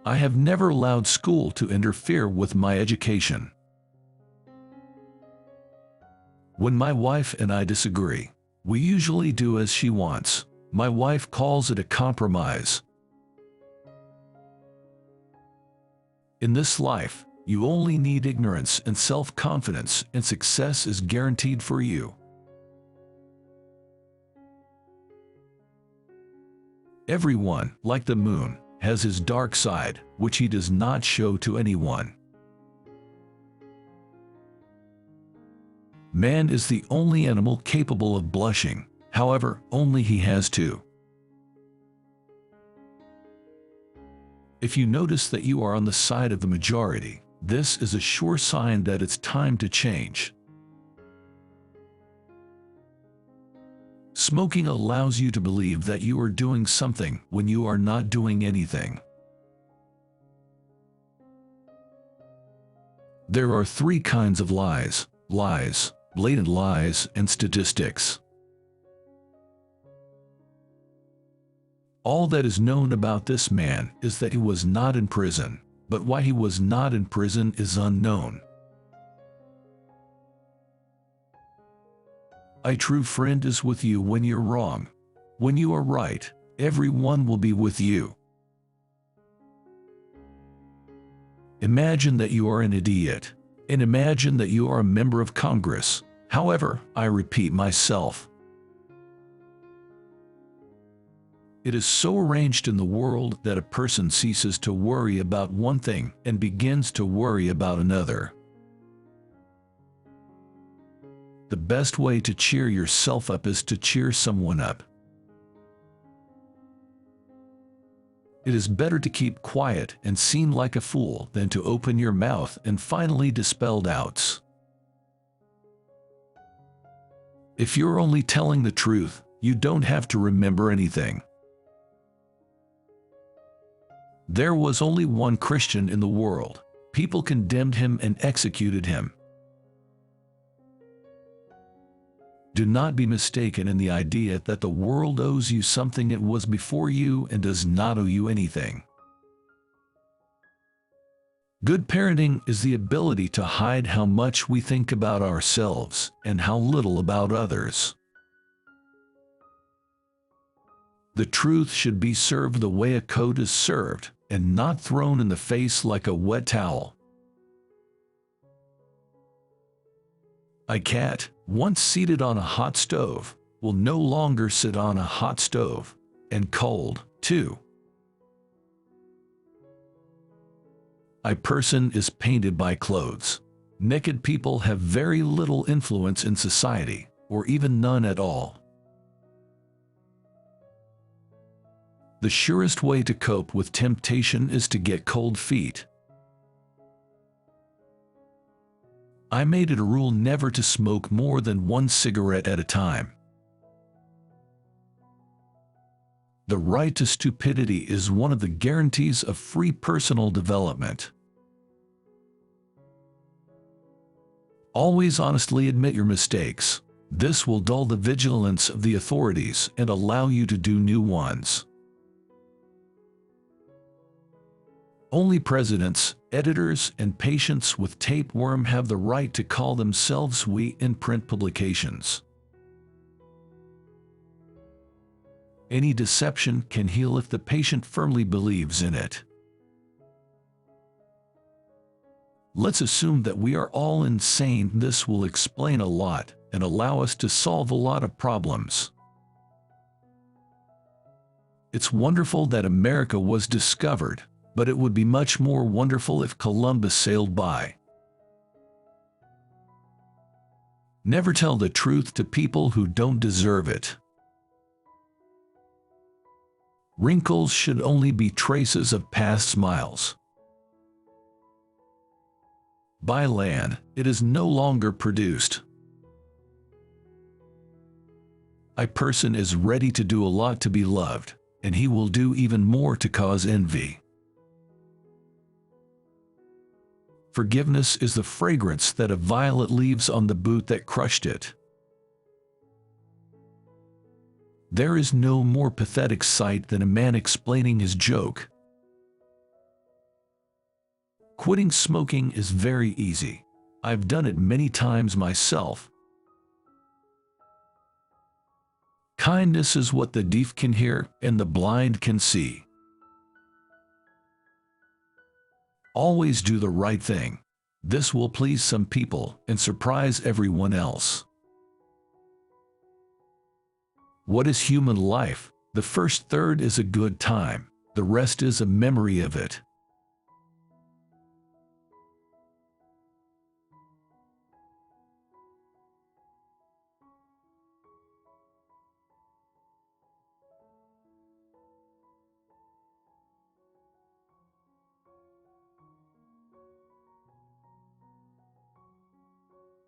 I have never allowed school to interfere with my education. When my wife and I disagree, we usually do as she wants. My wife calls it a compromise. In this life, you only need ignorance and self-confidence, and success is guaranteed for you. Everyone, like the moon, has his dark side, which he does not show to anyone. Man is the only animal capable of blushing, however, only he has to. If you notice that you are on the side of the majority, this is a sure sign that it's time to change. Smoking allows you to believe that you are doing something when you are not doing anything. There are three kinds of lies: lies, blatant lies, and statistics. All that is known about this man is that he was not in prison, but why he was not in prison is unknown. A true friend is with you when you're wrong. When you are right, everyone will be with you. Imagine that you are an idiot, and imagine that you are a member of Congress. However, I repeat myself. It is so arranged in the world that a person ceases to worry about one thing and begins to worry about another. The best way to cheer yourself up is to cheer someone up. It is better to keep quiet and seem like a fool than to open your mouth and finally dispel doubts. If you're only telling the truth, you don't have to remember anything. There was only one Christian in the world. People condemned him and executed him. Do not be mistaken in the idea that the world owes you something. It was before you and does not owe you anything. Good parenting is the ability to hide how much we think about ourselves and how little about others. The truth should be served the way a coat is served, and not thrown in the face like a wet towel. A cat, once seated on a hot stove, will no longer sit on a hot stove, and cold, too. A person is painted by clothes. Naked people have very little influence in society, or even none at all. The surest way to cope with temptation is to get cold feet. I made it a rule never to smoke more than one cigarette at a time. The right to stupidity is one of the guarantees of free personal development. Always honestly admit your mistakes. This will dull the vigilance of the authorities and allow you to do new ones. Only presidents, editors, and patients with tapeworm have the right to call themselves we in print publications. Any deception can heal if the patient firmly believes in it. Let's assume that we are all insane. This will explain a lot and allow us to solve a lot of problems. It's wonderful that America was discovered, but it would be much more wonderful if Columbus sailed by. Never tell the truth to people who don't deserve it. Wrinkles should only be traces of past smiles. By land, it is no longer produced. A person is ready to do a lot to be loved, and he will do even more to cause envy. Forgiveness is the fragrance that a violet leaves on the boot that crushed it. There is no more pathetic sight than a man explaining his joke. Quitting smoking is very easy. I've done it many times myself. Kindness is what the deaf can hear and the blind can see. Always do the right thing. This will please some people and surprise everyone else. What is human life? The first third is a good time. The rest is a memory of it.